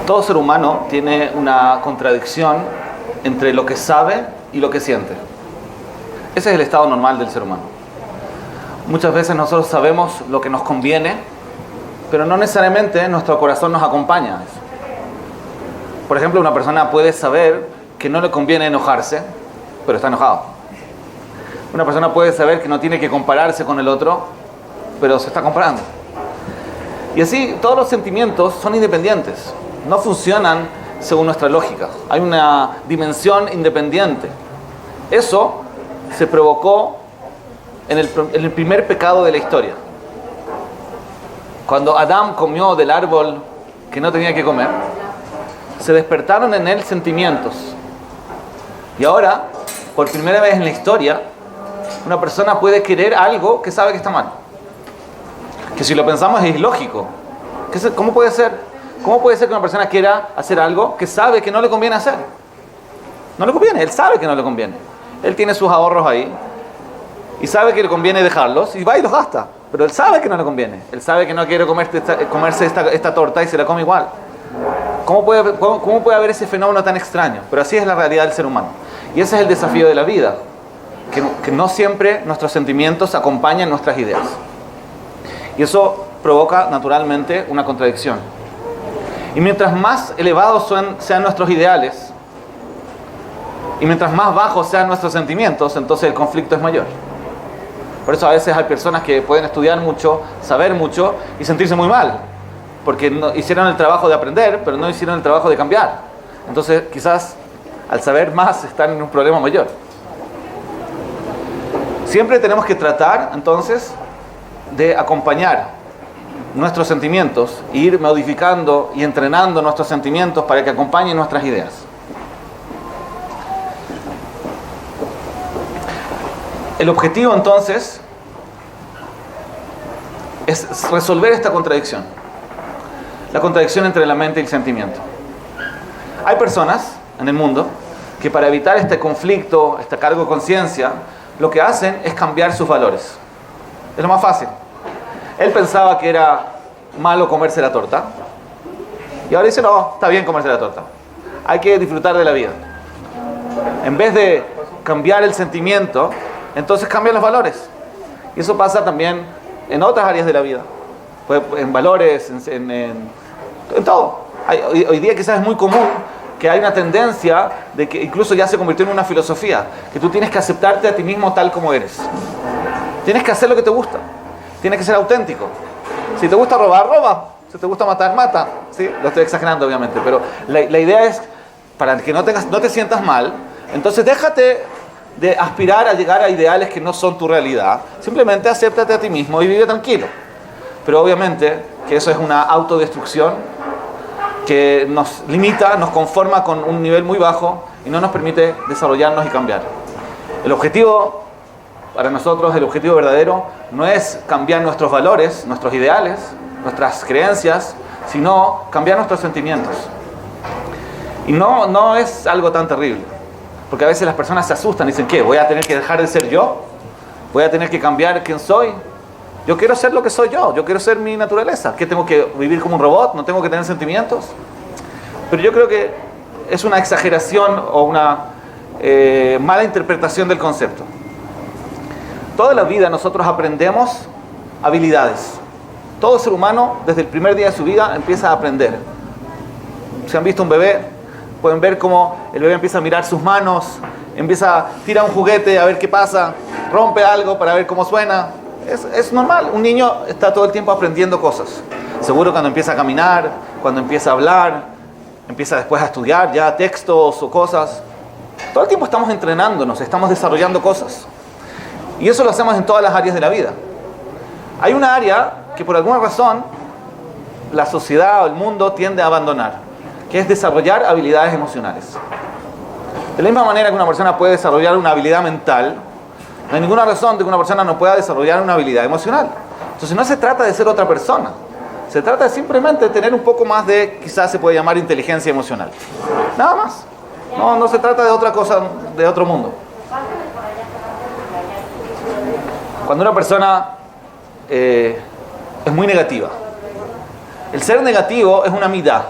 Todo ser humano tiene una contradicción entre lo que sabe y lo que siente. Ese es el estado normal del ser humano. Muchas veces nosotros sabemos lo que nos conviene, pero no necesariamente nuestro corazón nos acompaña a eso. Por ejemplo, una persona puede saber que no le conviene enojarse, pero está enojado. Una persona puede saber que no tiene que compararse con el otro, pero se está comparando. Y así, todos los sentimientos son independientes. No funcionan según nuestra lógica. Hay una dimensión independiente. Eso se provocó en el primer pecado de la historia. Cuando Adán comió del árbol que no tenía que comer, se despertaron en él sentimientos. Y ahora, por primera vez en la historia, una persona puede querer algo que sabe que está mal. Que si lo pensamos es ilógico. ¿Cómo puede ser? ¿Cómo puede ser que una persona quiera hacer algo que sabe que no le conviene hacer? No le conviene, él sabe que no le conviene. Él tiene sus ahorros ahí y sabe que le conviene dejarlos y va y los gasta. Pero él sabe que no le conviene. Él sabe que no quiere comerse esta torta y se la come igual. ¿Cómo puede haber ese fenómeno tan extraño? Pero así es la realidad del ser humano. Y ese es el desafío de la vida. Que no siempre nuestros sentimientos acompañan nuestras ideas. Y eso provoca naturalmente una contradicción. Y mientras más elevados sean nuestros ideales, y mientras más bajos sean nuestros sentimientos, entonces el conflicto es mayor. Por eso a veces hay personas que pueden estudiar mucho, saber mucho y sentirse muy mal, porque no, hicieron el trabajo de aprender, pero no hicieron el trabajo de cambiar. Entonces quizás al saber más están en un problema mayor. Siempre tenemos que tratar entonces de acompañar nuestros sentimientos e ir modificando y entrenando nuestros sentimientos para que acompañen nuestras ideas. El objetivo entonces es resolver esta contradicción, la contradicción entre la mente y el sentimiento. Hay personas en el mundo que para evitar este conflicto, este cargo de conciencia, lo que hacen es cambiar sus valores. Es lo más fácil. Él pensaba que era malo comerse la torta y ahora dice, no, está bien comerse la torta. Hay que disfrutar de la vida. En vez de cambiar el sentimiento, entonces cambian los valores. Y eso pasa también en otras áreas de la vida. En valores, en todo. Hoy día quizás es muy común que hay una tendencia de que incluso ya se convirtió en una filosofía, que tú tienes que aceptarte a ti mismo tal como eres. Tienes que hacer lo que te gusta. Tienes que ser auténtico. Si te gusta robar, roba. Si te gusta matar, mata. ¿Sí? Lo estoy exagerando, obviamente. Pero la idea es, para que no te sientas mal, entonces déjate de aspirar a llegar a ideales que no son tu realidad. Simplemente acéptate a ti mismo y vive tranquilo. Pero obviamente que eso es una autodestrucción que nos limita, nos conforma con un nivel muy bajo y no nos permite desarrollarnos y cambiar. El objetivo para nosotros, el objetivo verdadero, no es cambiar nuestros valores, nuestros ideales, nuestras creencias, sino cambiar nuestros sentimientos. Y no es algo tan terrible, porque a veces las personas se asustan y dicen, ¿qué? ¿Voy a tener que dejar de ser yo? ¿Voy a tener que cambiar quién soy? Yo quiero ser lo que soy yo quiero ser mi naturaleza. ¿Qué, tengo que vivir como un robot? ¿No tengo que tener sentimientos? Pero yo creo que es una exageración o una mala interpretación del concepto. Toda la vida nosotros aprendemos habilidades. Todo ser humano, desde el primer día de su vida, empieza a aprender. Si han visto un bebé, pueden ver cómo el bebé empieza a mirar sus manos, tira un juguete a ver qué pasa, rompe algo para ver cómo suena. Es normal, un niño está todo el tiempo aprendiendo cosas. Seguro cuando empieza a caminar, cuando empieza a hablar, empieza después a estudiar ya textos o cosas. Todo el tiempo estamos entrenándonos, estamos desarrollando cosas. Y eso lo hacemos en todas las áreas de la vida. Hay una área que por alguna razón la sociedad o el mundo tiende a abandonar, que es desarrollar habilidades emocionales. De la misma manera que una persona puede desarrollar una habilidad mental, no hay ninguna razón de que una persona no pueda desarrollar una habilidad emocional. Entonces no se trata de ser otra persona, se trata de simplemente tener un poco más de, quizás se puede llamar inteligencia emocional. Nada más. No se trata de otra cosa, de otro mundo. Cuando una persona es muy negativa, el ser negativo es una midá.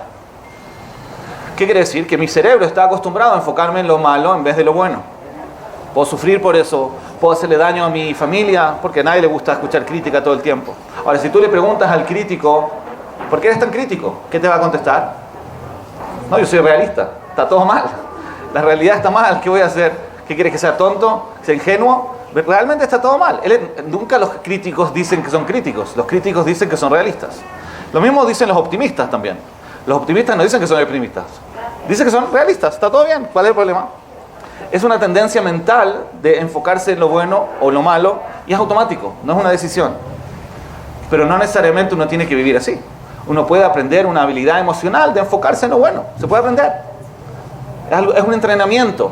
¿Qué quiere decir? Que mi cerebro está acostumbrado a enfocarme en lo malo en vez de lo bueno. Puedo sufrir por eso, puedo hacerle daño a mi familia, porque a nadie le gusta escuchar crítica todo el tiempo. Ahora, si tú le preguntas al crítico, ¿por qué eres tan crítico? ¿Qué te va a contestar? No, yo soy realista, está todo mal. La realidad está mal, ¿qué voy a hacer? ¿Qué quieres, que sea tonto? ¿Sea ingenuo? Realmente está todo mal. Nunca los críticos dicen que son críticos, los críticos dicen que son realistas. Lo mismo dicen los optimistas también. Los optimistas no dicen que son optimistas, dicen que son realistas, está todo bien, ¿cuál es el problema? Es una tendencia mental de enfocarse en lo bueno o lo malo y es automático, no es una decisión. Pero no necesariamente uno tiene que vivir así. Uno puede aprender una habilidad emocional de enfocarse en lo bueno, se puede aprender. Es un entrenamiento,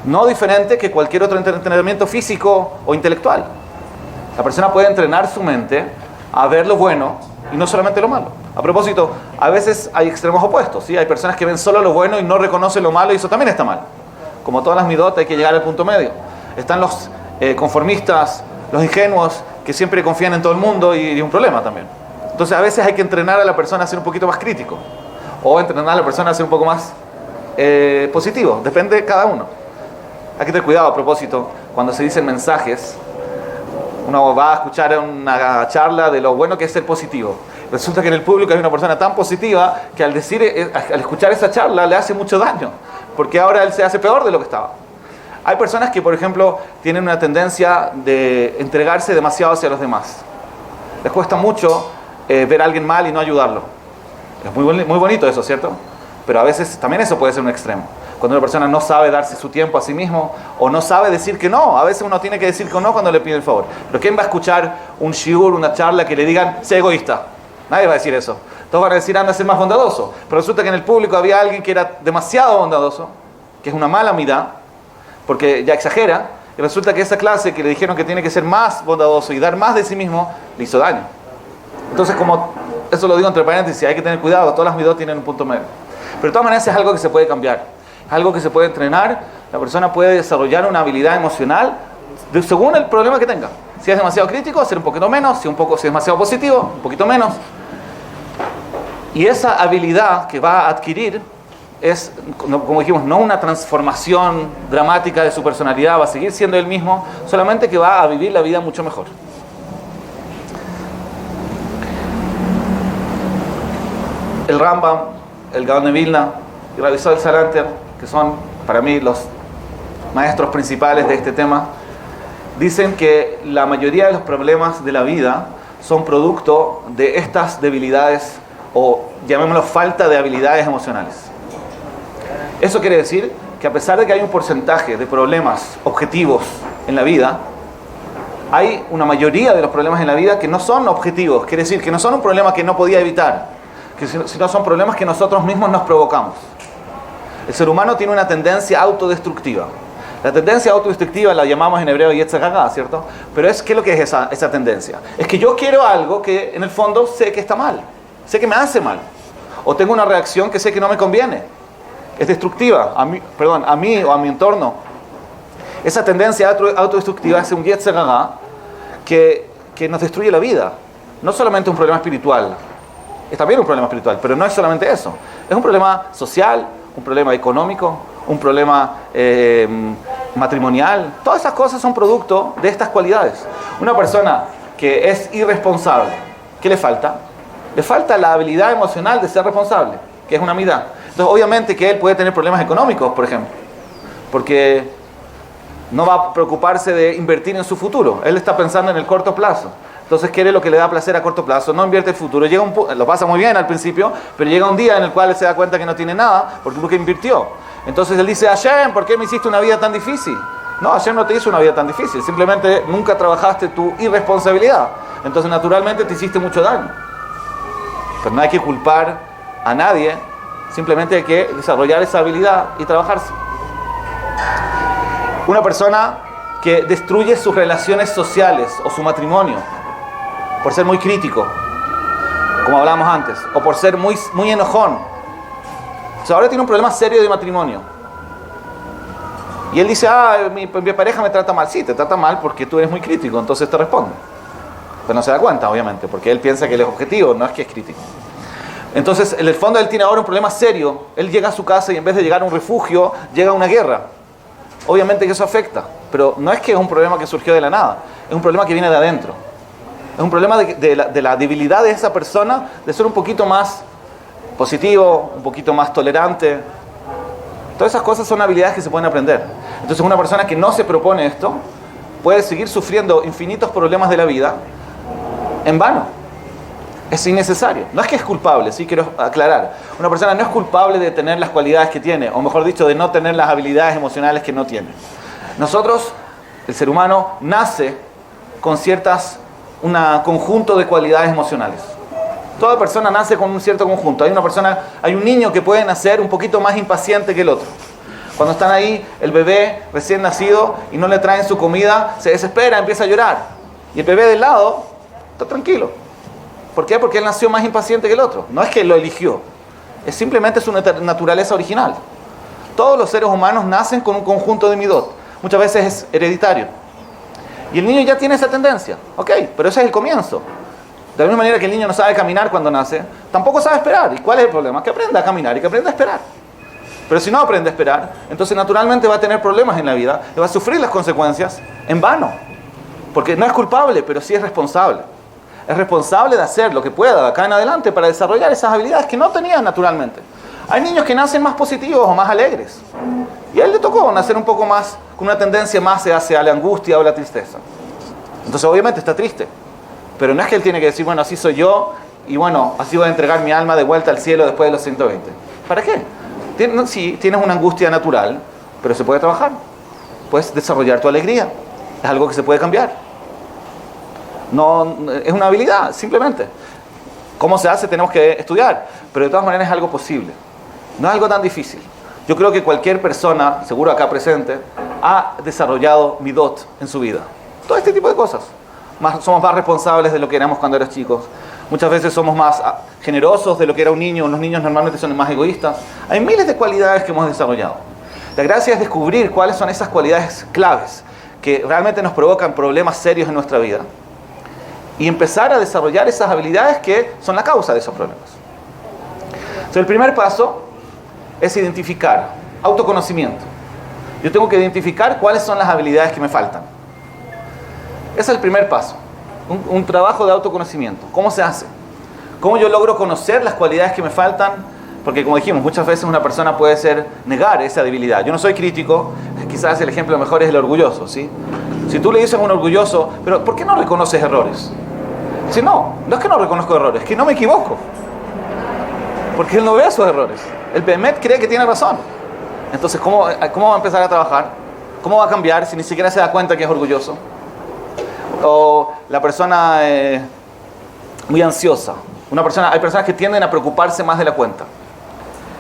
no diferente que cualquier otro entrenamiento físico o intelectual. La persona puede entrenar su mente a ver lo bueno y no solamente lo malo. A propósito, a veces hay extremos opuestos, ¿sí? Hay personas que ven solo lo bueno y no reconocen lo malo y eso también está mal. Como todas las midot, hay que llegar al punto medio. Están los conformistas, los ingenuos, que siempre confían en todo el mundo y es un problema también. Entonces a veces hay que entrenar a la persona a ser un poquito más crítico o entrenar a la persona a ser un poco más positivo, depende de cada uno. Hay que tener cuidado a propósito, cuando se dicen mensajes, uno va a escuchar una charla de lo bueno que es ser positivo. Resulta que en el público hay una persona tan positiva que al escuchar esa charla le hace mucho daño, porque ahora él se hace peor de lo que estaba. Hay personas que, por ejemplo, tienen una tendencia de entregarse demasiado hacia los demás. Les cuesta mucho ver a alguien mal y no ayudarlo. Es muy bonito eso, ¿cierto? Pero a veces también eso puede ser un extremo. Cuando una persona no sabe darse su tiempo a sí mismo o no sabe decir que no. A veces uno tiene que decir que no cuando le pide el favor. Pero ¿quién va a escuchar un shiur, una charla que le digan, sé egoísta? Nadie va a decir eso. Todos van a decir, anda a ser más bondadoso. Pero resulta que en el público había alguien que era demasiado bondadoso, que es una mala mirada, porque ya exagera, y resulta que esa clase que le dijeron que tiene que ser más bondadoso y dar más de sí mismo, le hizo daño. Entonces, como eso lo digo entre paréntesis, hay que tener cuidado, todas las midot tienen un punto medio. Pero de todas maneras es algo que se puede cambiar, es algo que se puede entrenar, la persona puede desarrollar una habilidad emocional según el problema que tenga. Si es demasiado crítico, hacer un poquito menos, si es demasiado positivo, un poquito menos. Y esa habilidad que va a adquirir es, como dijimos, no una transformación dramática de su personalidad, va a seguir siendo él mismo, solamente que va a vivir la vida mucho mejor. El Rambam, el Gaon de Vilna y Rabbi Yisrael Salanter, que son para mí los maestros principales de este tema, dicen que la mayoría de los problemas de la vida son producto de estas debilidades o llamémoslo falta de habilidades emocionales. Eso quiere decir que a pesar de que hay un porcentaje de problemas objetivos en la vida, hay una mayoría de los problemas en la vida que no son objetivos, quiere decir que no son un problema que no podía evitar, sino son problemas que nosotros mismos nos provocamos. El ser humano tiene una tendencia autodestructiva. La tendencia autodestructiva la llamamos en hebreo Yetzer Hara, ¿cierto? Pero ¿qué es lo que es esa tendencia? Es que yo quiero algo que en el fondo sé que está mal, sé que me hace mal, o tengo una reacción que sé que no me conviene. Es destructiva a mí o a mi entorno. Esa tendencia autodestructiva es un Yetzer Hara que nos destruye la vida. No solamente un problema espiritual, es también un problema espiritual, pero no es solamente eso. Es un problema social, un problema económico, un problema matrimonial. Todas esas cosas son producto de estas cualidades. Una persona que es irresponsable, ¿qué le falta? Le falta la habilidad emocional de ser responsable, que es una midá. Entonces, obviamente que él puede tener problemas económicos, por ejemplo, porque no va a preocuparse de invertir en su futuro. Él está pensando en el corto plazo. Entonces quiere lo que le da placer a corto plazo, no invierte el futuro. Lo pasa muy bien al principio, pero llega un día en el cual él se da cuenta que no tiene nada, porque nunca invirtió. Entonces él dice, Hashem, ¿por qué me hiciste una vida tan difícil? No, Hashem no te hizo una vida tan difícil, simplemente nunca trabajaste tu irresponsabilidad. Entonces naturalmente te hiciste mucho daño. Pero no hay que culpar a nadie, simplemente hay que desarrollar esa habilidad y trabajarse. Una persona que destruye sus relaciones sociales o su matrimonio por ser muy crítico, como hablamos antes, o por ser muy enojón. O sea, ahora tiene un problema serio de matrimonio. Y él dice, mi pareja me trata mal. Sí, te trata mal porque tú eres muy crítico, entonces te responde. Pero no se da cuenta, obviamente, porque él piensa que él es objetivo, no es que es crítico. Entonces, en el fondo, él tiene ahora un problema serio. Él llega a su casa y en vez de llegar a un refugio, llega a una guerra. Obviamente que eso afecta, pero no es que es un problema que surgió de la nada, es un problema que viene de adentro. Es un problema de la debilidad de esa persona, de ser un poquito más positivo, un poquito más tolerante. Todas esas cosas son habilidades que se pueden aprender. Entonces, una persona que no se propone esto puede seguir sufriendo infinitos problemas de la vida en vano. Es innecesario. No es que es culpable, sí quiero aclarar. Una persona no es culpable de tener las cualidades que tiene, o mejor dicho, de no tener las habilidades emocionales que no tiene. Nosotros, el ser humano, nace con un conjunto de cualidades emocionales. Toda persona nace con un cierto conjunto. Hay un niño que puede nacer un poquito más impaciente que el otro. Cuando están ahí, el bebé recién nacido y no le traen su comida, se desespera, empieza a llorar. Y el bebé del lado está tranquilo. ¿Por qué? Porque él nació más impaciente que el otro. No es que lo eligió. Es simplemente su naturaleza original. Todos los seres humanos nacen con un conjunto de midot. Muchas veces es hereditario. Y el niño ya tiene esa tendencia. Ok, pero ese es el comienzo. De la misma manera que el niño no sabe caminar cuando nace, tampoco sabe esperar. ¿Y cuál es el problema? Que aprenda a caminar y que aprenda a esperar. Pero si no aprende a esperar, entonces naturalmente va a tener problemas en la vida y va a sufrir las consecuencias en vano. Porque no es culpable, pero sí es responsable. Es responsable de hacer lo que pueda de acá en adelante para desarrollar esas habilidades que no tenía naturalmente. Hay niños que nacen más positivos o más alegres. Y a él le tocó nacer un poco más, con una tendencia más hacia la angustia o la tristeza. Entonces obviamente está triste. Pero no es que él tiene que decir, bueno, así soy yo, y bueno, así voy a entregar mi alma de vuelta al cielo después de los 120. ¿Para qué? Sí, tienes una angustia natural, pero se puede trabajar. Puedes desarrollar tu alegría. Es algo que se puede cambiar. No, es una habilidad, simplemente. ¿Cómo se hace? Tenemos que estudiar. Pero de todas maneras es algo posible. No es algo tan difícil. Yo creo que cualquier persona, seguro acá presente, ha desarrollado midot en su vida. Todo este tipo de cosas. Somos más responsables de lo que éramos cuando éramos chicos. Muchas veces somos más generosos de lo que era un niño. Los niños normalmente son más egoístas. Hay miles de cualidades que hemos desarrollado. La gracia es descubrir cuáles son esas cualidades claves que realmente nos provocan problemas serios en nuestra vida. Y empezar a desarrollar esas habilidades que son la causa de esos problemas. Entonces, el primer paso es identificar, autoconocimiento. Yo tengo que identificar cuáles son las habilidades que me faltan. Ese es el primer paso, un trabajo de autoconocimiento. ¿Cómo se hace? ¿Cómo yo logro conocer las cualidades que me faltan? Porque como dijimos, muchas veces una persona puede negar esa debilidad. Yo no soy crítico, quizás el ejemplo mejor es el orgulloso, ¿sí? Si tú le dices a un orgulloso, pero ¿por qué no reconoces errores? Si no es que no reconozco errores, es que no me equivoco. Porque él no ve sus errores. El Behemet cree que tiene razón. Entonces, ¿cómo va a empezar a trabajar? ¿Cómo va a cambiar si ni siquiera se da cuenta que es orgulloso? O la persona muy ansiosa. Hay personas que tienden a preocuparse más de la cuenta.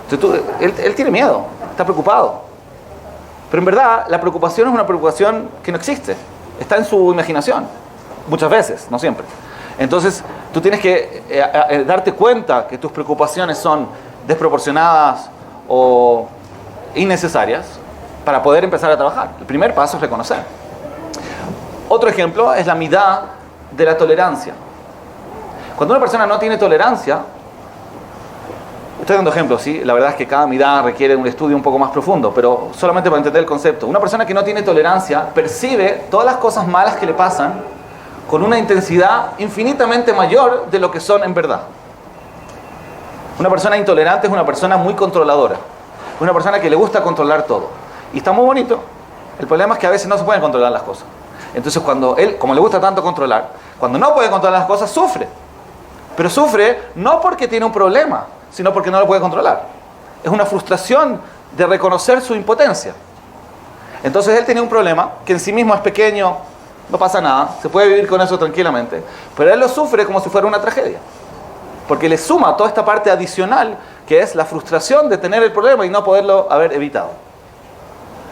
Entonces él tiene miedo, está preocupado. Pero en verdad, la preocupación es una preocupación que no existe. Está en su imaginación. Muchas veces, no siempre. Entonces, tú tienes que darte cuenta que tus preocupaciones son desproporcionadas o innecesarias para poder empezar a trabajar. El primer paso es reconocer. Otro ejemplo es la midá de la tolerancia. Cuando una persona no tiene tolerancia, estoy dando ejemplos, ¿sí? La verdad es que cada midá requiere un estudio un poco más profundo, pero solamente para entender el concepto. Una persona que no tiene tolerancia percibe todas las cosas malas que le pasan con una intensidad infinitamente mayor de lo que son en verdad. Una persona intolerante es una persona muy controladora. Una persona que le gusta controlar todo. Y está muy bonito. El problema es que a veces no se pueden controlar las cosas. Entonces cuando él, como le gusta tanto controlar, cuando no puede controlar las cosas, sufre. Pero sufre no porque tiene un problema, sino porque no lo puede controlar. Es una frustración de reconocer su impotencia. Entonces él tiene un problema que en sí mismo es pequeño, no pasa nada, se puede vivir con eso tranquilamente, pero él lo sufre como si fuera una tragedia. Porque le suma toda esta parte adicional que es la frustración de tener el problema y no poderlo haber evitado.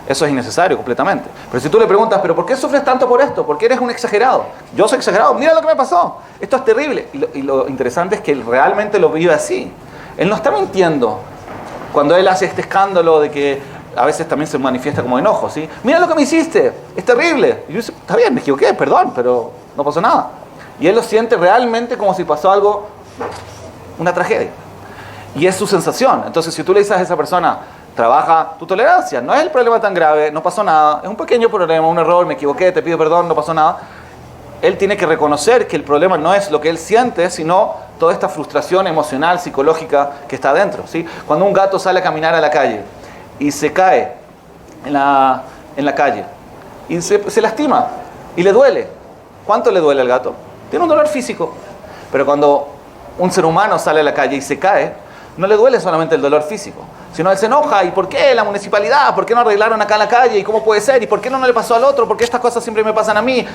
Eso es innecesario completamente. Pero si tú le preguntas, ¿pero por qué sufres tanto por esto? ¿Por qué eres un exagerado? Yo soy exagerado, mira lo que me pasó. Esto es terrible. Y lo interesante es que él realmente lo vive así. Él no está mintiendo cuando él hace este escándalo de que a veces también se manifiesta como enojo, ¿sí? Mira lo que me hiciste, es terrible. Y yo digo, está bien, me equivoqué, perdón, pero no pasó nada. Y él lo siente realmente como si pasó algo, una tragedia. Y es su sensación. Entonces, si tú le dices a esa persona, trabaja tu tolerancia, no es el problema tan grave, no pasó nada, es un pequeño problema, un error, me equivoqué, te pido perdón, no pasó nada. Él tiene que reconocer que el problema no es lo que él siente, sino toda esta frustración emocional, psicológica que está adentro, ¿sí? Cuando un gato sale a caminar a la calle y se cae en la calle y se lastima y le duele. ¿Cuánto le duele al gato? Tiene un dolor físico. Pero cuando un ser humano sale a la calle y se cae, no le duele solamente el dolor físico, sino él se enoja. ¿Y por qué la municipalidad? ¿Por qué no arreglaron acá en la calle? ¿Y cómo puede ser? ¿Y por qué no le pasó al otro? ¿Por qué estas cosas siempre me pasan a mí?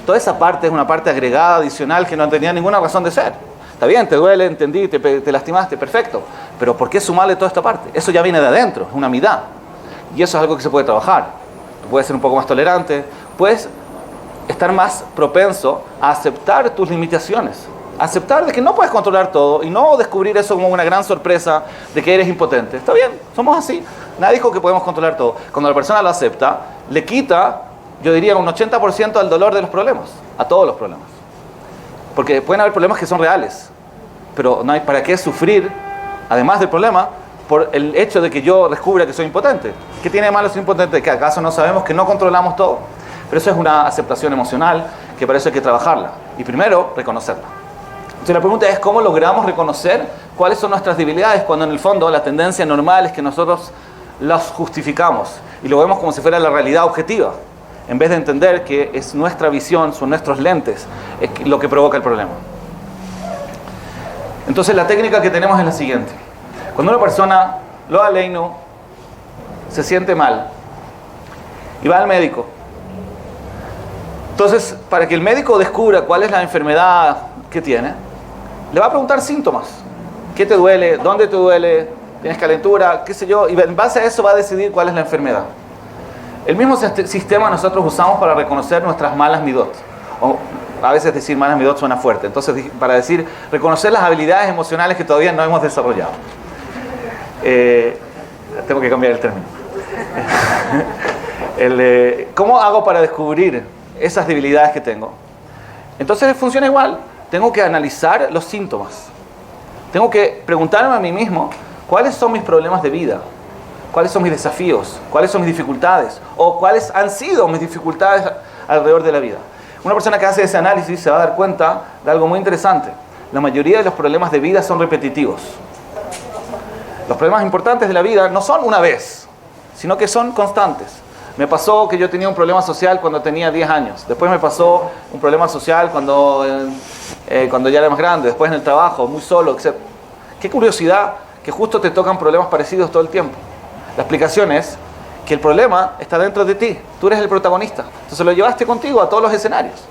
Toda esa parte es una parte agregada, adicional, que no tenía ninguna razón de ser. Está bien, te duele, entendí, te lastimaste, perfecto. Pero ¿por qué sumarle toda esta parte? Eso ya viene de adentro, es una amidad. Y eso es algo que se puede trabajar. Tú puedes ser un poco más tolerante, puedes estar más propenso a aceptar tus limitaciones. Aceptar de que no puedes controlar todo y no descubrir eso como una gran sorpresa de que eres impotente. Está bien, somos así. Nadie dijo que podemos controlar todo. Cuando la persona lo acepta, le quita, yo diría, un 80% al dolor de los problemas, a todos los problemas. Porque pueden haber problemas que son reales, pero no hay para qué sufrir, además del problema, por el hecho de que yo descubra que soy impotente. ¿Qué tiene de malo ser impotente? ¿Que acaso no sabemos que no controlamos todo? Pero eso es una aceptación emocional que para eso hay que trabajarla. Y primero, reconocerla. Entonces la pregunta es, ¿cómo logramos reconocer cuáles son nuestras debilidades cuando en el fondo la tendencia normal es que nosotros las justificamos y lo vemos como si fuera la realidad objetiva, en vez de entender que es nuestra visión, son nuestros lentes lo que provoca el problema? Entonces la técnica que tenemos es la siguiente. Cuando una persona, lo aleino, se siente mal y va al médico, entonces para que el médico descubra cuál es la enfermedad que tiene, le va a preguntar síntomas. ¿Qué te duele? ¿Dónde te duele? ¿Tienes calentura? ¿Qué sé yo? Y en base a eso va a decidir cuál es la enfermedad. El mismo sistema nosotros usamos para reconocer nuestras malas midot. O a veces decir malas midot suena fuerte. Entonces, para decir, reconocer las habilidades emocionales que todavía no hemos desarrollado. Tengo que cambiar el término. ¿Cómo hago para descubrir esas debilidades que tengo? Entonces funciona igual. Tengo que analizar los síntomas. Tengo que preguntarme a mí mismo cuáles son mis problemas de vida, cuáles son mis desafíos, cuáles son mis dificultades, o cuáles han sido mis dificultades alrededor de la vida. Una persona que hace ese análisis se va a dar cuenta de algo muy interesante. La mayoría de los problemas de vida son repetitivos. Los problemas importantes de la vida no son una vez, sino que son constantes. Me pasó que yo tenía un problema social cuando tenía 10 años. Después me pasó un problema social cuando ya era más grande. Después en el trabajo, muy solo, etc. Qué curiosidad que justo te tocan problemas parecidos todo el tiempo. La explicación es que el problema está dentro de ti. Tú eres el protagonista. Entonces lo llevaste contigo a todos los escenarios.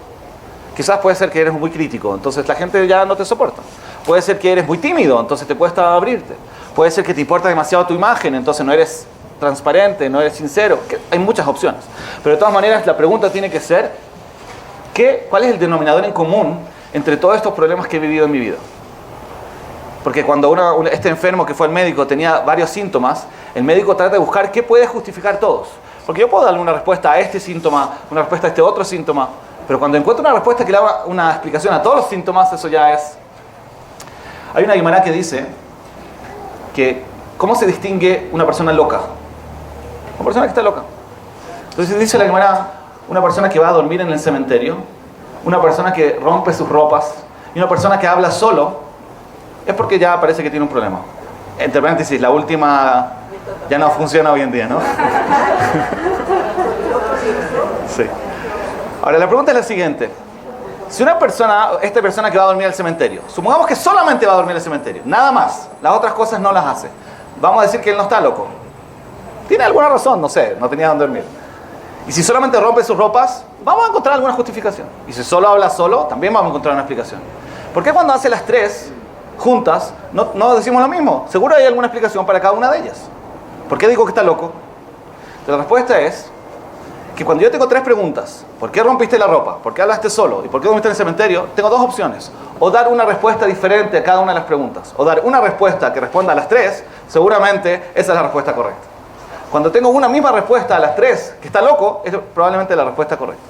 Quizás puede ser que eres muy crítico, entonces la gente ya no te soporta. Puede ser que eres muy tímido, entonces te cuesta abrirte. Puede ser que te importa demasiado tu imagen, entonces no eres transparente, no eres sincero. Hay muchas opciones. Pero de todas maneras la pregunta tiene que ser, ¿cuál es el denominador en común entre todos estos problemas que he vivido en mi vida? Porque cuando este enfermo que fue al médico tenía varios síntomas, el médico trata de buscar qué puede justificar todos. Porque yo puedo darle una respuesta a este síntoma, una respuesta a este otro síntoma, pero cuando encuentro una respuesta que le haga una explicación a todos los síntomas, eso ya es... Hay una Guimará que dice que ¿cómo se distingue una persona loca? Una persona que está loca. Entonces dice la Guimará, una persona que va a dormir en el cementerio, una persona que rompe sus ropas y una persona que habla solo, es porque ya parece que tiene un problema. Entre paréntesis, la última ya no funciona hoy en día, ¿no? Sí. Ahora la pregunta es la siguiente. Si esta persona que va a dormir al cementerio, supongamos que solamente va a dormir al cementerio, nada más, las otras cosas no las hace, vamos a decir que él no está loco. Tiene alguna razón, no sé, no tenía dónde dormir. Y si solamente rompe sus ropas, vamos a encontrar alguna justificación. Y si solo habla solo, también vamos a encontrar una explicación. ¿Por qué cuando hace las tres juntas no decimos lo mismo? Seguro hay alguna explicación para cada una de ellas. ¿Por qué digo que está loco? La respuesta es que cuando yo tengo tres preguntas, ¿por qué rompiste la ropa? ¿Por qué hablaste solo? ¿Y por qué dormiste en el cementerio? Tengo dos opciones. O dar una respuesta diferente a cada una de las preguntas. O dar una respuesta que responda a las tres, seguramente esa es la respuesta correcta. Cuando tengo una misma respuesta a las tres, que está loco, es probablemente la respuesta correcta.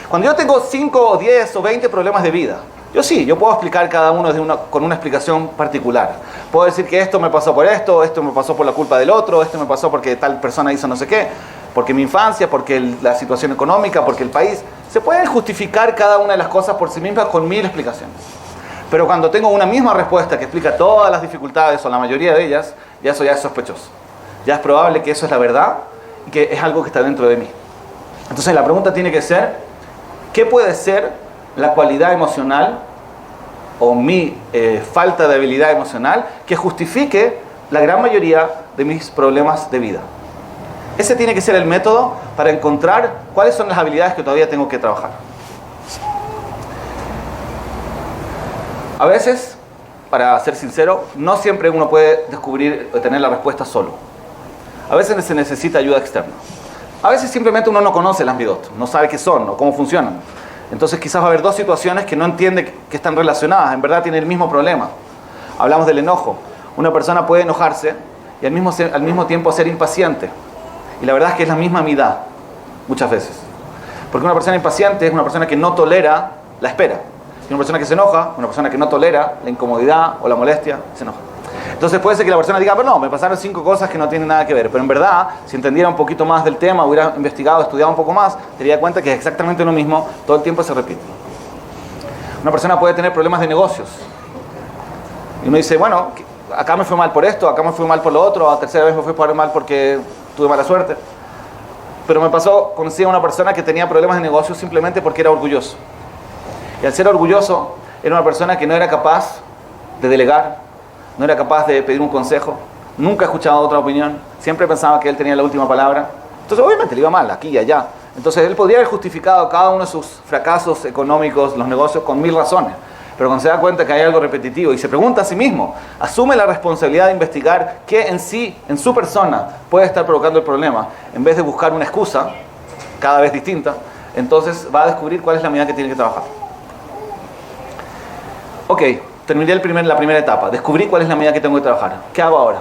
Cuando yo tengo 5 o 10 o 20 problemas de vida, Yo puedo explicar cada uno con una explicación particular. Puedo decir que esto me pasó por esto me pasó por la culpa del otro, esto me pasó porque tal persona hizo no sé qué, porque mi infancia, porque la situación económica, porque el país. Se pueden justificar cada una de las cosas por sí mismas con 1000 explicaciones. Pero cuando tengo una misma respuesta que explica todas las dificultades o la mayoría de ellas, eso ya es sospechoso. Ya es probable que eso es la verdad y que es algo que está dentro de mí. Entonces la pregunta tiene que ser, ¿qué puede ser la cualidad emocional o mi falta de habilidad emocional que justifique la gran mayoría de mis problemas de vida? Ese tiene que ser el método para encontrar cuáles son las habilidades que todavía tengo que trabajar. A veces, para ser sincero, no siempre uno puede descubrir o tener la respuesta solo. A veces se necesita ayuda externa. A veces simplemente uno no conoce las midot, no sabe qué son o cómo funcionan. Entonces quizás va a haber dos situaciones que no entiende que están relacionadas, en verdad tienen el mismo problema. Hablamos del enojo. Una persona puede enojarse y al mismo tiempo ser impaciente. Y la verdad es que es la misma midá, muchas veces. Porque una persona impaciente es una persona que no tolera la espera. Y una persona que se enoja, una persona que no tolera la incomodidad o la molestia, se enoja. Entonces puede ser que la persona diga, pero no, me pasaron 5 cosas que no tienen nada que ver. Pero en verdad, si entendiera un poquito más del tema, hubiera investigado, estudiado un poco más, te daría cuenta que es exactamente lo mismo, todo el tiempo se repite. Una persona puede tener problemas de negocios. Y uno dice, bueno, acá me fue mal por esto, acá me fue mal por lo otro, a la tercera vez me fue mal porque tuve mala suerte. Pero conocí a una persona que tenía problemas de negocios simplemente porque era orgulloso. Y al ser orgulloso, era una persona que no era capaz de delegar, no era capaz de pedir un consejo, nunca escuchaba otra opinión, siempre pensaba que él tenía la última palabra. Entonces obviamente le iba mal, aquí y allá. Entonces él podría haber justificado cada uno de sus fracasos económicos, los negocios, con 1000 razones. Pero cuando se da cuenta que hay algo repetitivo y se pregunta a sí mismo, asume la responsabilidad de investigar qué en sí, en su persona, puede estar provocando el problema, en vez de buscar una excusa, cada vez distinta, entonces va a descubrir cuál es la medida que tiene que trabajar. Ok, terminé la primera etapa. Descubrí cuál es la medida que tengo que trabajar. ¿Qué hago ahora?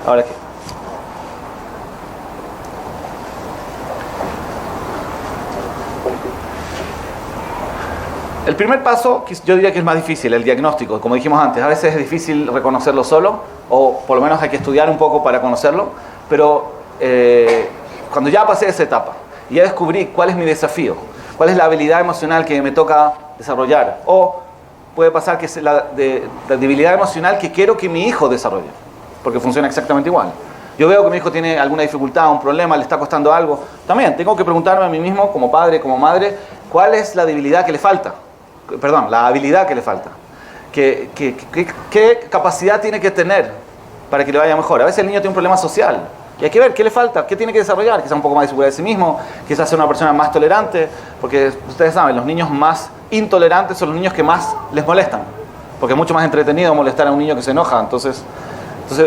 ¿Ahora qué? El primer paso, yo diría que es más difícil, el diagnóstico. Como dijimos antes, a veces es difícil reconocerlo solo, o por lo menos hay que estudiar un poco para conocerlo. Pero cuando ya pasé esa etapa, y ya descubrí cuál es mi desafío, cuál es la habilidad emocional que me toca desarrollar, o puede pasar que es la debilidad emocional que quiero que mi hijo desarrolle, porque funciona exactamente igual. Yo veo que mi hijo tiene alguna dificultad, un problema, le está costando algo. También tengo que preguntarme a mí mismo, como padre, como madre, cuál es la debilidad que le falta. Perdón, la habilidad que le falta. ¿Qué capacidad tiene que tener para que le vaya mejor? A veces el niño tiene un problema social. Y hay que ver qué le falta, qué tiene que desarrollar, quizás un poco más de seguridad de sí mismo, quizás ser una persona más tolerante, porque ustedes saben, los niños más intolerantes son los niños que más les molestan, porque es mucho más entretenido molestar a un niño que se enoja. Entonces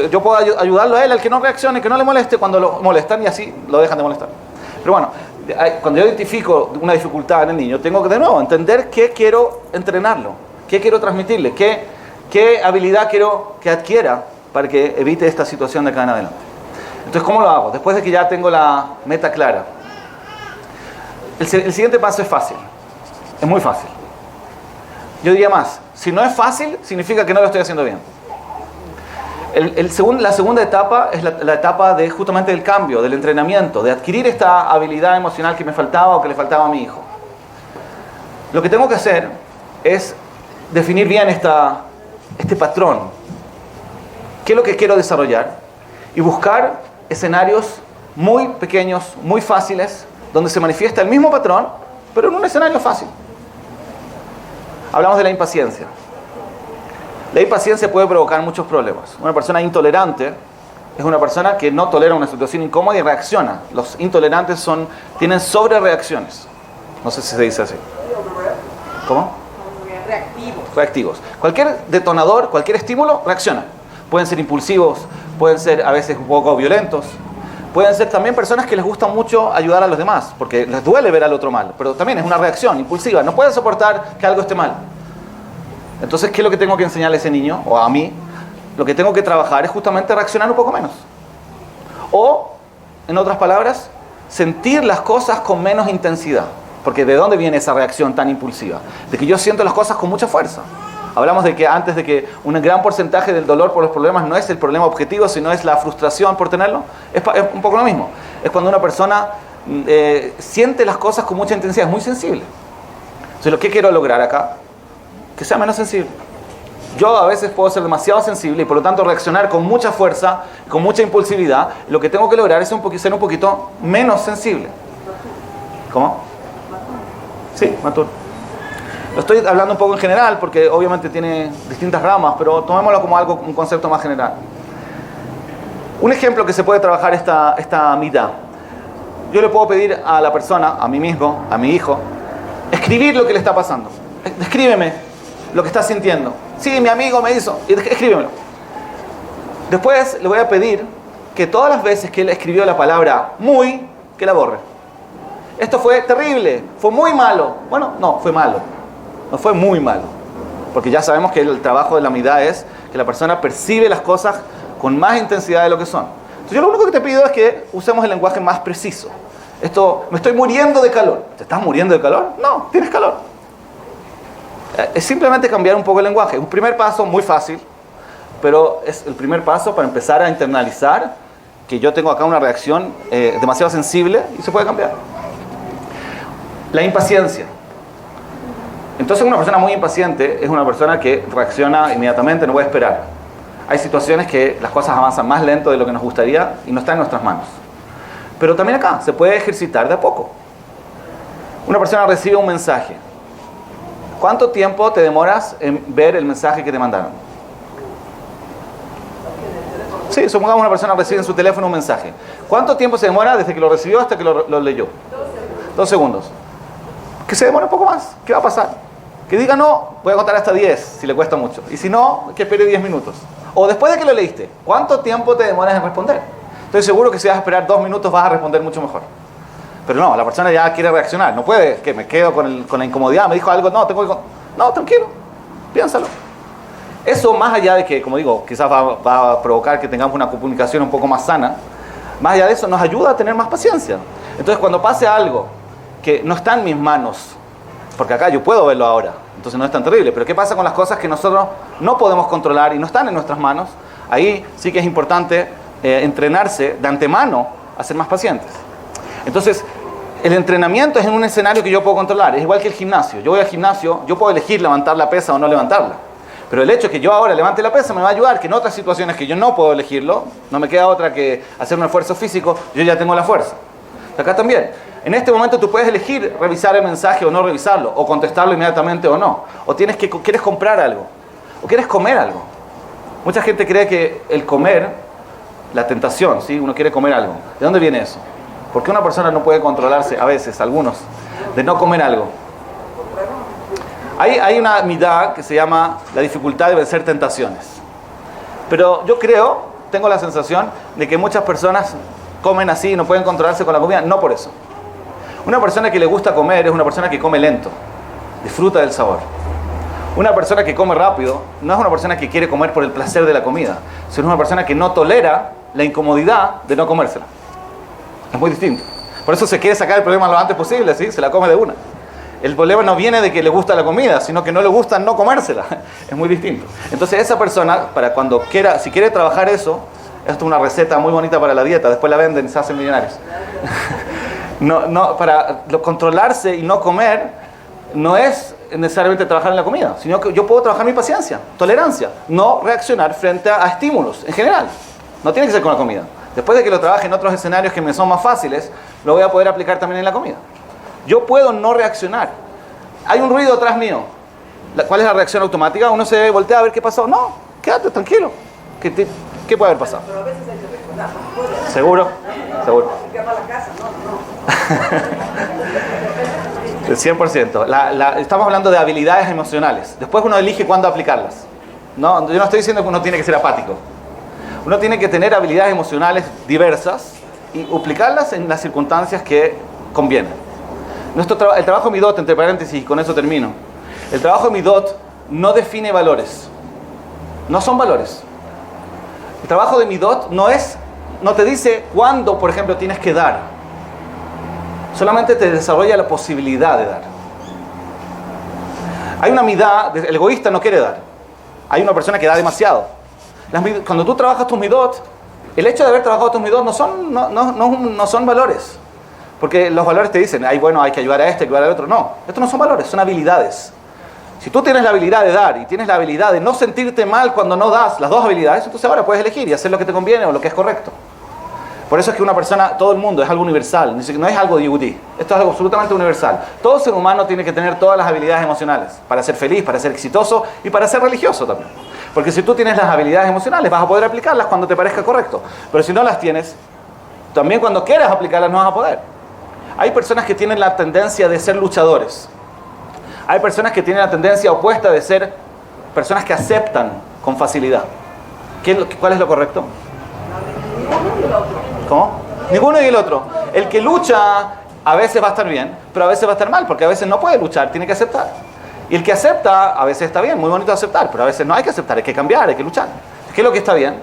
yo puedo ayudarlo a él, al que no reaccione, que no le moleste cuando lo molestan, y así lo dejan de molestar. Pero bueno, cuando yo identifico una dificultad en el niño, tengo que de nuevo entender qué quiero entrenarlo, qué quiero transmitirle, qué habilidad quiero que adquiera para que evite esta situación de acá en adelante. Entonces, ¿cómo lo hago? Después de que ya tengo la meta clara. El siguiente paso es fácil. Es muy fácil. Yo diría más. Si no es fácil, significa que no lo estoy haciendo bien. La segunda etapa es la etapa justamente del cambio, del entrenamiento, de adquirir esta habilidad emocional que me faltaba o que le faltaba a mi hijo. Lo que tengo que hacer es definir bien este patrón. ¿Qué es lo que quiero desarrollar? Y buscar escenarios muy pequeños, muy fáciles, donde se manifiesta el mismo patrón, pero en un escenario fácil. Hablamos de la impaciencia. La impaciencia puede provocar muchos problemas. Una persona intolerante es una persona que no tolera una situación incómoda y reacciona. Los intolerantes tienen sobrereacciones. No sé si se dice así. ¿Cómo? Reactivos. Cualquier detonador, cualquier estímulo, reacciona. Pueden ser impulsivos, pueden ser a veces un poco violentos, pueden ser también personas que les gusta mucho ayudar a los demás, porque les duele ver al otro mal, pero también es una reacción impulsiva, no pueden soportar que algo esté mal. Entonces, ¿qué es lo que tengo que enseñarle a ese niño, o a mí? Lo que tengo que trabajar es justamente reaccionar un poco menos. O, en otras palabras, sentir las cosas con menos intensidad. Porque ¿de dónde viene esa reacción tan impulsiva? De que yo siento las cosas con mucha fuerza. Hablamos de que antes de que un gran porcentaje del dolor por los problemas no es el problema objetivo, sino es la frustración por tenerlo. Es un poco lo mismo. Es cuando una persona siente las cosas con mucha intensidad, es muy sensible. Entonces, ¿lo que quiero lograr acá? Que sea menos sensible. Yo a veces puedo ser demasiado sensible y por lo tanto reaccionar con mucha fuerza, con mucha impulsividad. Lo que tengo que lograr es ser un poquito menos sensible. ¿Cómo? Sí, Matur. Lo estoy hablando un poco en general porque obviamente tiene distintas ramas, pero tomémoslo como un concepto más general. Un ejemplo que se puede trabajar esta mitad. Yo le puedo pedir a la persona, a mí mismo, a mi hijo, escribir lo que le está pasando. Descríbeme lo que está sintiendo. Sí, mi amigo me hizo, escríbemelo. Después le voy a pedir que todas las veces que él escribió la palabra muy, que la borre. Esto fue terrible, fue muy malo. Bueno, no, fue malo. No fue muy malo. Porque ya sabemos que el trabajo de la mitad es que la persona percibe las cosas con más intensidad de lo que son. Entonces yo lo único que te pido es que usemos el lenguaje más preciso. Me estoy muriendo de calor. ¿Te estás muriendo de calor? No, tienes calor. Es simplemente cambiar un poco el lenguaje. Es un primer paso muy fácil, pero es el primer paso para empezar a internalizar que yo tengo acá una reacción demasiado sensible y se puede cambiar. La impaciencia. Entonces una persona muy impaciente es una persona que reacciona inmediatamente, no puede esperar. Hay situaciones que las cosas avanzan más lento de lo que nos gustaría y no está en nuestras manos. Pero también acá se puede ejercitar de a poco. Una persona recibe un mensaje. ¿Cuánto tiempo te demoras en ver el mensaje que te mandaron? Sí, supongamos una persona recibe en su teléfono un mensaje. ¿Cuánto tiempo se demora desde que lo recibió hasta que lo leyó? 2 segundos. Que se demore un poco más. ¿Qué va a pasar? Que diga no, voy a contar hasta 10 si le cuesta mucho. Y si no, que espere 10 minutos. O después de que lo leíste, ¿cuánto tiempo te demoras en responder? Estoy seguro que si vas a esperar 2 minutos vas a responder mucho mejor. Pero no, la persona ya quiere reaccionar. No puede, que me quedo con la incomodidad. Me dijo algo, no, no, tranquilo, piénsalo. Eso más allá de que, como digo, quizás va a provocar que tengamos una comunicación un poco más sana, más allá de eso nos ayuda a tener más paciencia. Entonces cuando pase algo que no está en mis manos, porque acá yo puedo verlo ahora, entonces no es tan terrible, pero ¿qué pasa con las cosas que nosotros no podemos controlar y no están en nuestras manos? Ahí sí que es importante entrenarse de antemano a ser más pacientes. Entonces, el entrenamiento es en un escenario que yo puedo controlar, es igual que el gimnasio. Yo voy al gimnasio, yo puedo elegir levantar la pesa o no levantarla, pero el hecho de que yo ahora levante la pesa me va a ayudar que en otras situaciones que yo no puedo elegirlo, no me queda otra que hacer un esfuerzo físico, yo ya tengo la fuerza. Acá también, en este momento tú puedes elegir revisar el mensaje o no revisarlo, o contestarlo inmediatamente o no, o quieres comprar algo, o quieres comer algo. Mucha gente cree que el comer, la tentación, ¿sí? Uno quiere comer algo. ¿De dónde viene eso? ¿Por qué una persona no puede controlarse, a veces, algunos, de no comer algo? Hay una midá que se llama la dificultad de vencer tentaciones. Pero yo tengo la sensación de que muchas personas comen así y no pueden controlarse con la comida, no por eso. Una persona que le gusta comer es una persona que come lento, disfruta del sabor. Una persona que come rápido no es una persona que quiere comer por el placer de la comida, sino una persona que no tolera la incomodidad de no comérsela. Es muy distinto. Por eso se quiere sacar el problema lo antes posible, ¿sí? Se la come de una. El problema no viene de que le gusta la comida, sino que no le gusta no comérsela. Es muy distinto. Entonces esa persona, para cuando quiera, si quiere trabajar eso, esto es una receta muy bonita para la dieta, después la venden y se hacen millonarios. Para controlarse y no comer, no es necesariamente trabajar en la comida, sino que yo puedo trabajar mi paciencia, tolerancia, no reaccionar frente a estímulos en general. No tiene que ser con la comida. Después de que lo trabaje en otros escenarios que me son más fáciles, lo voy a poder aplicar también en la comida. Yo puedo no reaccionar. Hay un ruido atrás mío. ¿Cuál es la reacción automática? Uno se voltea a ver qué pasó. No, quédate tranquilo. ¿Qué puede haber pasado? Pero a veces hay que reaccionar. ¿Seguro? Seguro. El 100%. Estamos hablando de habilidades emocionales. Después uno elige cuándo aplicarlas. No, yo no estoy diciendo que uno tiene que ser apático. Uno tiene que tener habilidades emocionales diversas y aplicarlas en las circunstancias que convienen. El trabajo Midot, entre paréntesis, y con eso termino. El trabajo Midot no define valores. No son valores. El trabajo de Midot no te dice cuándo, por ejemplo, tienes que dar. solamente te desarrolla la posibilidad de dar. Hay una midá, el egoísta no quiere dar. Hay una persona que da demasiado. Cuando tú trabajas tus midot, el hecho de haber trabajado tus midot no son valores. Porque los valores te dicen, hay que ayudar a este, ayudar al otro. No, estos no son valores, son habilidades. Si tú tienes la habilidad de dar y tienes la habilidad de no sentirte mal cuando no das las dos habilidades, entonces ahora puedes elegir y hacer lo que te conviene o lo que es correcto. Por eso es que una persona, todo el mundo, es algo universal, no es algo de yudí. Esto es algo absolutamente universal. Todo ser humano tiene que tener todas las habilidades emocionales para ser feliz, para ser exitoso y para ser religioso también. Porque si tú tienes las habilidades emocionales, vas a poder aplicarlas cuando te parezca correcto. Pero si no las tienes, también cuando quieras aplicarlas no vas a poder. Hay personas que tienen la tendencia de ser luchadores. Hay personas que tienen la tendencia opuesta de ser personas que aceptan con facilidad. ¿Cuál es lo correcto? ¿Cómo? Ninguno y el otro. El que lucha a veces va a estar bien, pero a veces va a estar mal, porque a veces no puede luchar, tiene que aceptar. Y el que acepta, a veces está bien, muy bonito aceptar, pero a veces no hay que aceptar, hay que cambiar, hay que luchar. ¿Qué es lo que está bien?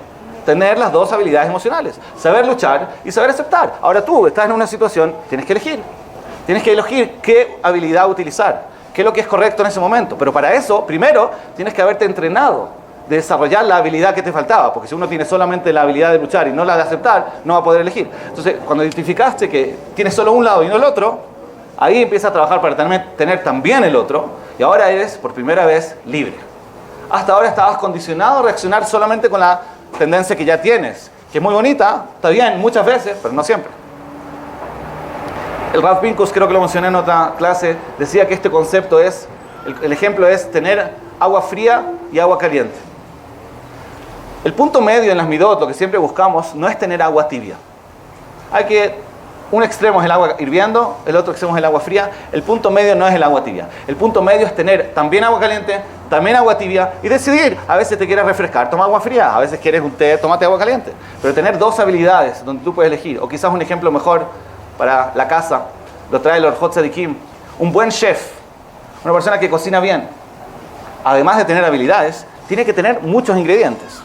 Tener las dos habilidades emocionales, saber luchar y saber aceptar. Ahora tú estás en una situación, tienes que elegir. Tienes que elegir qué habilidad utilizar, qué es lo que es correcto en ese momento. Pero para eso, primero, tienes que haberte entrenado de desarrollar la habilidad que te faltaba, porque si uno tiene solamente la habilidad de luchar y no la de aceptar, no va a poder elegir. Entonces, cuando identificaste que tienes solo un lado y no el otro, ahí empiezas a trabajar para tener también el otro, y ahora eres, por primera vez, libre. Hasta ahora estabas condicionado a reaccionar solamente con la tendencia que ya tienes, que es muy bonita, está bien, muchas veces, pero no siempre. El Rav Pinkus, creo que lo mencioné en otra clase, decía que este concepto es, el ejemplo es tener agua fría y agua caliente. El punto medio en las midot, lo que siempre buscamos, no es tener agua tibia. Un extremo es el agua hirviendo, el otro extremo es el agua fría. El punto medio no es el agua tibia. El punto medio es tener también agua caliente, también agua tibia y decidir. A veces te quieres refrescar, toma agua fría. A veces quieres un té, tómate agua caliente. Pero tener dos habilidades donde tú puedes elegir. O quizás un ejemplo mejor para la casa, lo trae el Orjot Tzadikim. Un buen chef, una persona que cocina bien, además de tener habilidades, tiene que tener muchos ingredientes.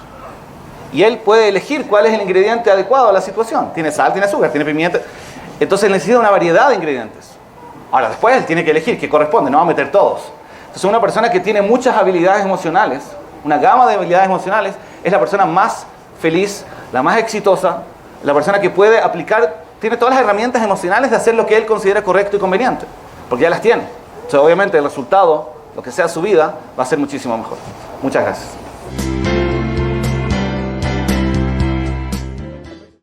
Y él puede elegir cuál es el ingrediente adecuado a la situación. Tiene sal, tiene azúcar, tiene pimienta. Entonces necesita una variedad de ingredientes. Ahora, después él tiene que elegir qué corresponde, no va a meter todos. Entonces una persona que tiene muchas habilidades emocionales, una gama de habilidades emocionales, es la persona más feliz, la más exitosa, la persona que puede aplicar, tiene todas las herramientas emocionales de hacer lo que él considera correcto y conveniente. Porque ya las tiene. Entonces obviamente el resultado, lo que sea su vida, va a ser muchísimo mejor. Muchas gracias.